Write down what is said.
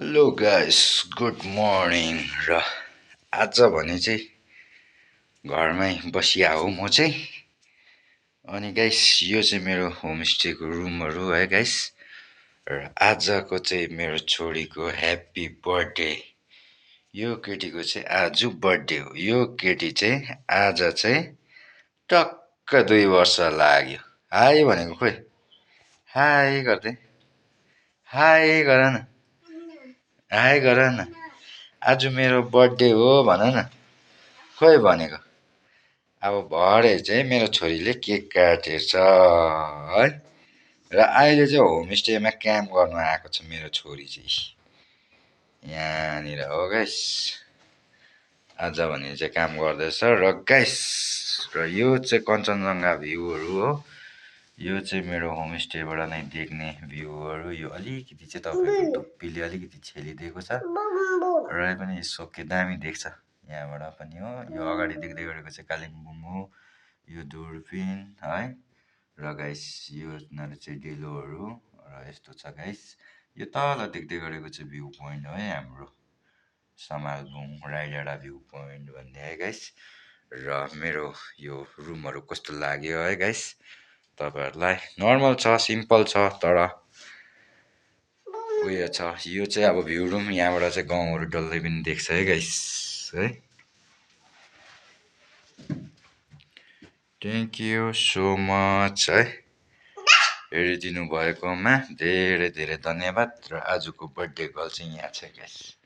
Hello guys, good morning. र आज भने चाहिँ घरमै बसिया हो म चाहिँ। अनि गाइस यो चाहिँ मेरो होमस्टेको रुमहरू है गाइस। र आजको चाहिँ मेरो छोरीको ह्याप्पी बर्थडे। यो केटीको चाहिँ आज बर्थडे हो। यो केटी चाहिँ आज चाहिँ टक्क 2 वर्ष लाग्यो। हाई भनेको खोइ, हाई गर्दै, हाई गर न, हाई गर न। आज मेरो बर्थडे हो भन न। खोइ भनेको। अब भरे चाहिँ मेरो छोरीले केक काटेछ है। र अहिले चाहिँ होमस्टेमा क्याम्प गर्नु आएको छ मेरो छोरी चाहिँ। यहाँनिर हो गाइस। आज भने चाहिँ काम गर्दैछ र गाइस। र यो चाहिँ कञ्चनजङ्घा भ्यूहरू हो। यो चाहिँ मेरो होमस्टेबाट नै देख्ने भ्यूहरू। यो अलिकति चाहिँ तपाईँको धुप्पीले अलिकति छेलिदिएको छ र पनि यसो के दामी देख्छ यहाँबाट पनि हो। यो अगाडि देख्दै गरेको चाहिँ कालिम्पोङ हो। यो दुर्पिन है। र गाइस यो यिनीहरू चाहिँ डेलोहरू र यस्तो छ गाइस। यो तल देख्दै गरेको चाहिँ भ्यू पोइन्ट हो है हाम्रो समालबुङ राईडाँडा भ्यू पोइन्ट भन्ने है गाइस। र मेरो यो रुमहरू कस्तो लाग्यो है गाइस तपाईँहरूलाई। नर्मल छ, सिम्पल छ, तर उयो छ। यो चाहिँ अब भ्यू रुम यहाँबाट चाहिँ गाउँहरू डल्लै पनि देख्छ है गाइस है। थ्याङ्क यू सो मच है। हेरिदिनु भएकोमा धेरै धेरै धन्यवाद। र आजको बर्थडे कल चाहिँ यहाँ छ गाइस।